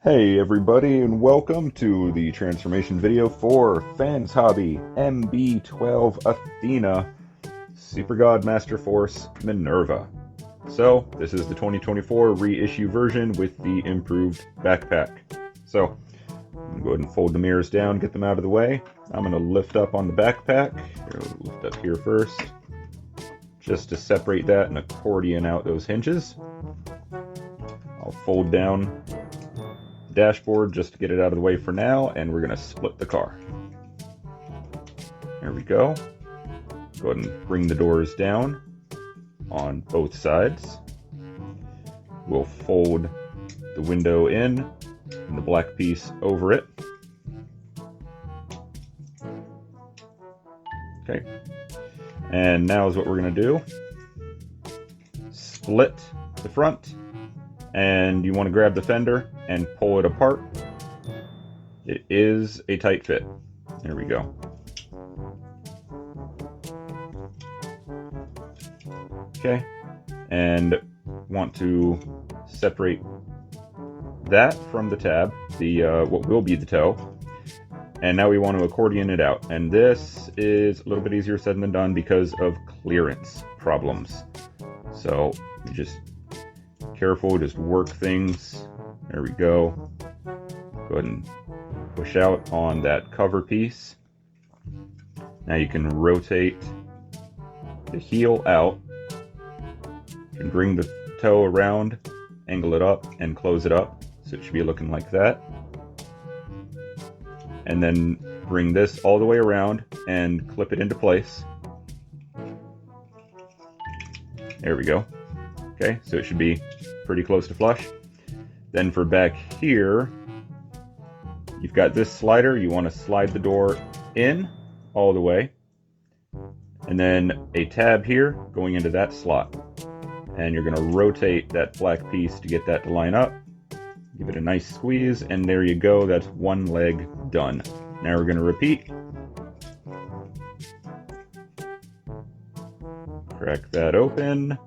Hey everybody, and welcome to the transformation video for Fanshobby MB-12 Athena Super God Master Force Minerva. So, this is the 2024 reissue version with the improved backpack. So, I'm going to go ahead and fold the mirrors down, get them out of the way. I'm going to lift up on the backpack. Lift up here first, just to separate that and accordion out those hinges. I'll fold down dashboard just to get it out of the way for now, and we're going to split the car. There we go. Go ahead and bring the doors down on both sides. We'll fold the window in and the black piece over it. Okay. And now is what we're going to do. Split the front, and you want to grab the fender and pull it apart. It is a tight fit. There we go. Okay, and want to separate that from the tab, the what will be the toe. And now we want to accordion it out. And this is a little bit easier said than done because of clearance problems. So just careful, just work things. There we go. Go ahead and push out on that cover piece. Now you can rotate the heel out. You can bring the toe around, angle it up, and close it up. So it should be looking like that. And then bring this all the way around and clip it into place. There we go. Okay, so it should be pretty close to flush. Then for back here, you've got this slider. You want to slide the door in all the way. And then a tab here going into that slot. And you're going to rotate that black piece to get that to line up. Give it a nice squeeze, and there you go. That's one leg done. Now we're going to repeat. Crack that open.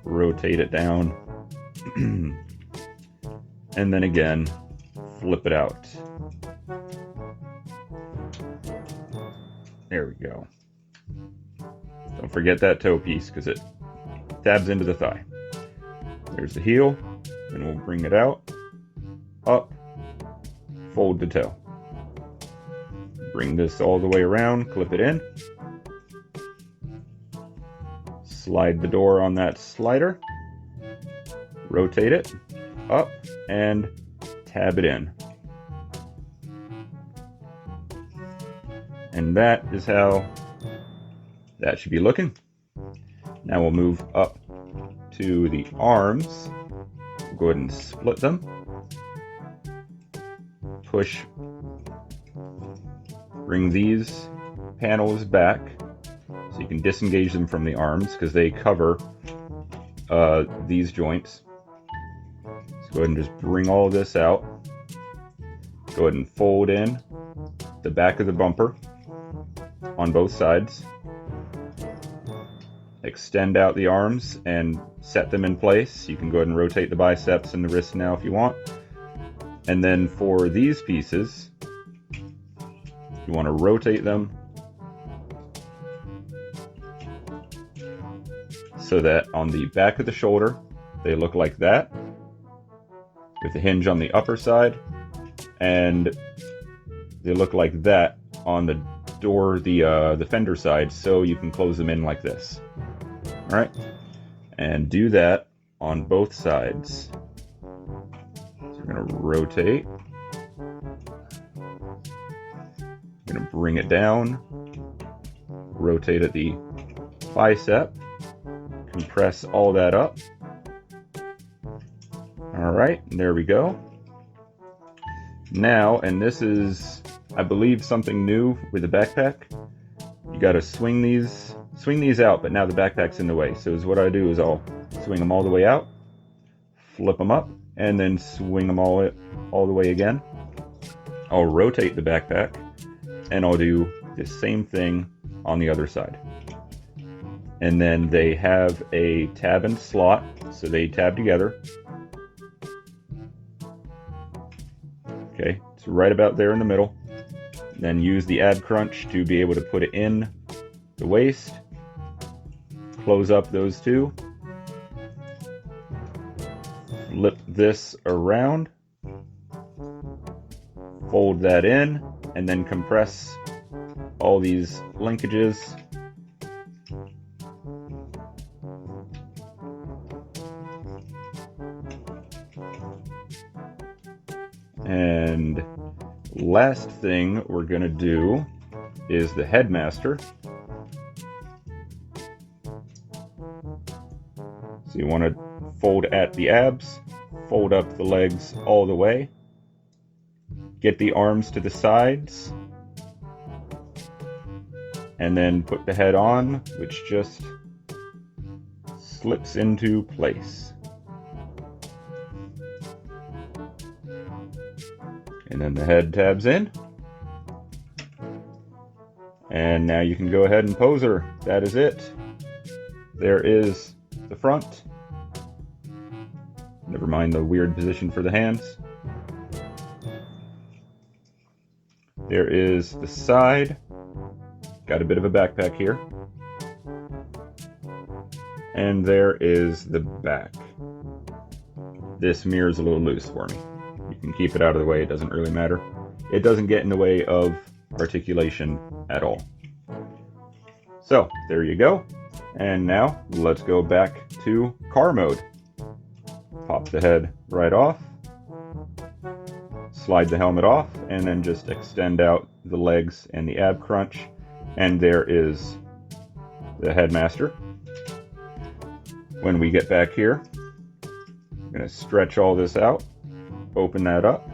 Rotate it down. And then again, flip it out. There we go. Don't forget that toe piece because it tabs into the thigh. There's the heel. Then we'll bring it out, up, fold the toe. Bring this all the way around, clip it in. Slide the door on that slider. Rotate it, up, and tab it in. And that is how that should be looking. Now we'll move up to the arms. We'll go ahead and split them. Push. Bring these panels back so you can disengage them from the arms because they cover these joints. So go ahead and just bring all of this out. Go ahead and fold in the back of the bumper on both sides. Extend out the arms and set them in place. You can go ahead and rotate the biceps and the wrists now if you want. And then for these pieces, you want to rotate them so that on the back of the shoulder, they look like that, with the hinge on the upper side, and they look like that on the door, the fender side, so you can close them in like this. All right, and do that on both sides. So we're gonna rotate. I'm gonna bring it down, rotate at the bicep, compress all that up. All right, there we go. Now, and this is, I believe, something new with the backpack. You got to swing these out, but now the backpack's in the way. So what I do is I'll swing them all the way out, flip them up, and then swing them all the way again. I'll rotate the backpack, and I'll do the same thing on the other side. And then they have a tab and slot, so they tab together. Okay, it's right about there in the middle. Then use the ab crunch to be able to put it in the waist. Close up those two. Flip this around. Fold that in, and then compress all these linkages. And last thing we're going to do is the headmaster. So you want to fold at the abs, fold up the legs all the way, get the arms to the sides, and then put the head on, which just slips into place. And then the head tabs in. And now you can go ahead and pose her. That is it. There is the front. Never mind the weird position for the hands. There is the side. Got a bit of a backpack here. And there is the back. This mirror is a little loose for me. You can keep it out of the way, it doesn't really matter. It doesn't get in the way of articulation at all. So, there you go. And now, let's go back to car mode. Pop the head right off. Slide the helmet off, and then just extend out the legs and the ab crunch. And there is the headmaster. When we get back here, I'm going to stretch all this out. Open that up,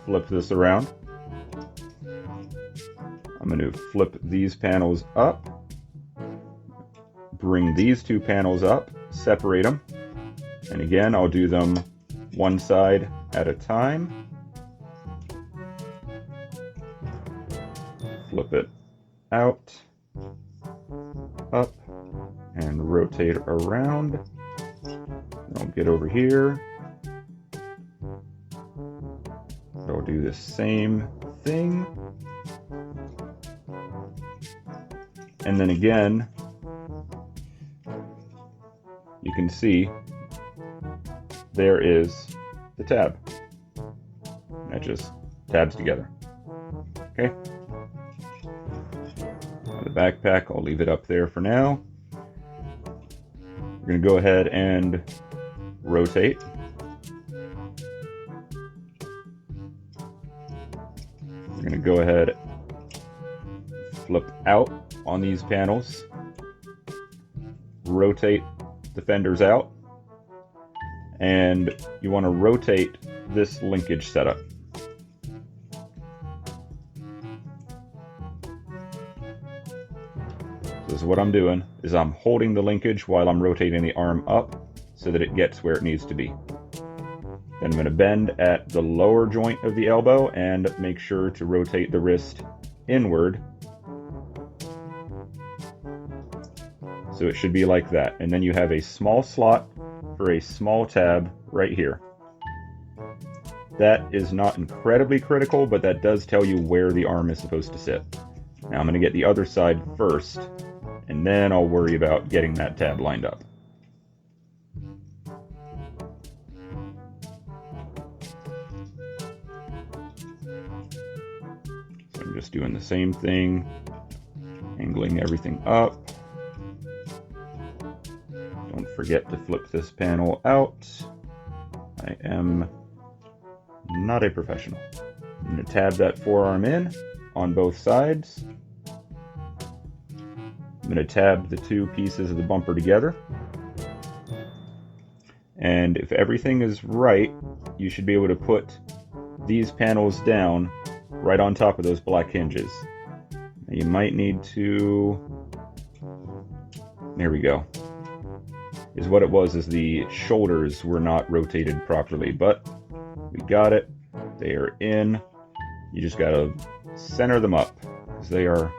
flip this around. I'm going to flip these panels up, bring these two panels up, separate them, and again I'll do them one side at a time. Flip it out, up, and rotate around. I'll get over here. I'll do the same thing. And then again, you can see there is the tab. That just tabs together. Okay. Now the backpack, I'll leave it up there for now. We're going to go ahead and rotate. We're going to go ahead, flip out on these panels, rotate the fenders out, and you want to rotate this linkage setup. So what I'm doing is I'm holding the linkage while I'm rotating the arm up so that it gets where it needs to be. Then I'm going to bend at the lower joint of the elbow and make sure to rotate the wrist inward. So it should be like that. And then you have a small slot for a small tab right here. That is not incredibly critical, but that does tell you where the arm is supposed to sit. Now I'm going to get the other side first, and then I'll worry about getting that tab lined up. So I'm just doing the same thing, angling everything up. Don't forget to flip this panel out. I am not a professional. I'm going to tab that forearm in on both sides. I'm going to tab the two pieces of the bumper together. And if everything is right, you should be able to put these panels down right on top of those black hinges. Now you might need to... There we go. Is what it was, is the shoulders were not rotated properly, but we got it. They are in. You just gotta center them up, because they are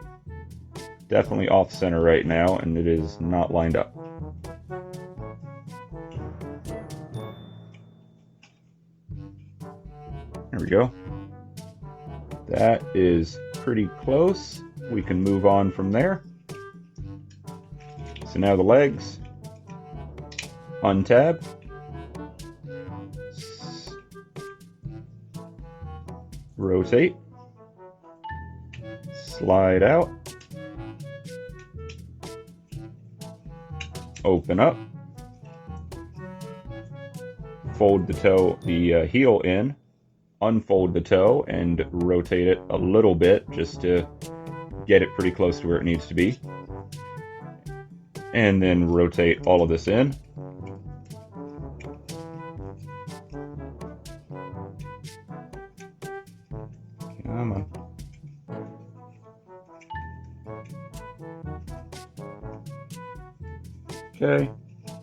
definitely off center right now, and it is not lined up. There we go. That is pretty close. We can move on from there. So now the legs. Untab. Rotate. Slide out. Open up. Fold the toe, the heel in. Unfold the toe and rotate it a little bit just to get it pretty close to where it needs to be. And then rotate all of this in. Come on. Okay,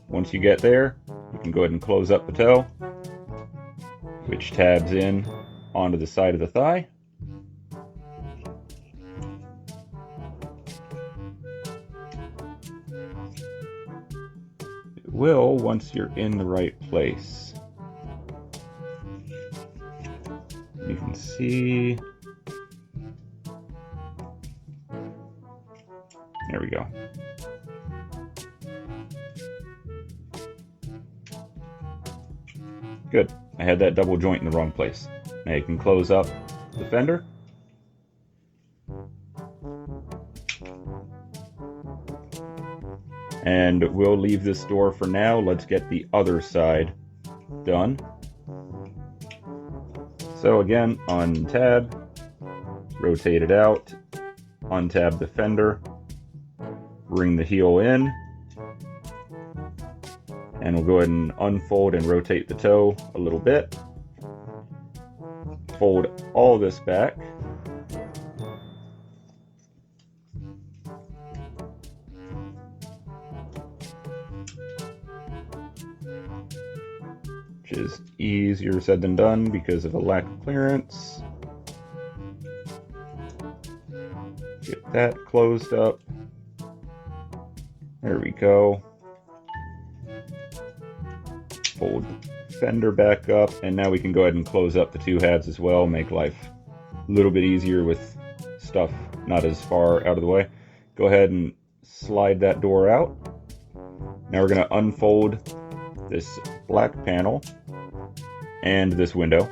once you get there, you can go ahead and close up the toe, which tabs in onto the side of the thigh. It will once you're in the right place. You can see. There we go. Good. I had that double joint in the wrong place. Now you can close up the fender. And we'll leave this door for now. Let's get the other side done. So again, untab, rotate it out, untab the fender, bring the heel in, and we'll go ahead and unfold and rotate the toe a little bit. Fold all this back. Which is easier said than done because of a lack of clearance. Get that closed up. There we go. Fold the fender back up, and now we can go ahead and close up the two halves as well, make life a little bit easier with stuff not as far out of the way. Go ahead and slide that door out. Now we're going to unfold this black panel and this window.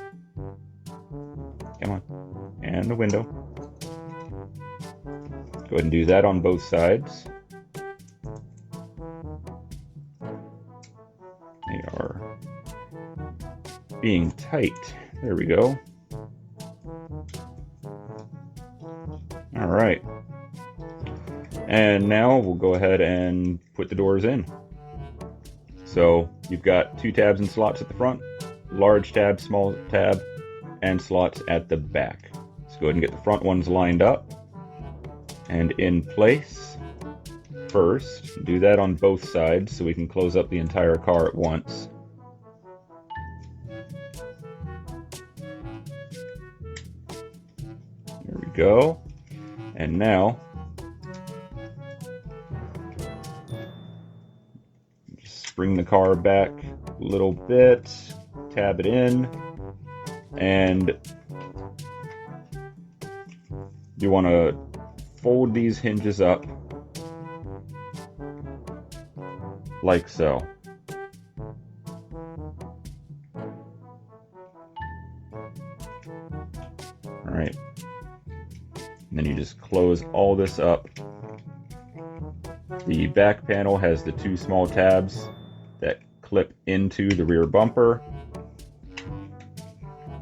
Come on. And the window. Go ahead and do that on both sides. They are being tight. There we go. All right. And now we'll go ahead and put the doors in. So you've got two tabs and slots at the front, large tab, small tab, and slots at the back. Let's go ahead and get the front ones lined up and in place. First, do that on both sides so we can close up the entire car at once. There we go. And now, just bring the car back a little bit, tab it in, and you want to fold these hinges up like so. All right. And then you just close all this up. The back panel has the two small tabs that clip into the rear bumper.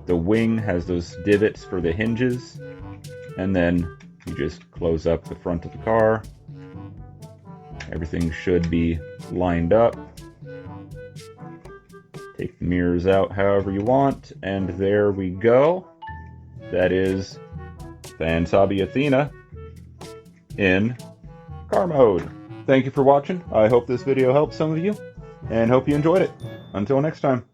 The wing has those divots for the hinges. And then you just close up the front of the car. Everything should be lined up. Take the mirrors out however you want, and there we go. That is Fanshobby Athena in car mode. Thank you for watching. I hope this video helped some of you, and hope you enjoyed it. Until next time.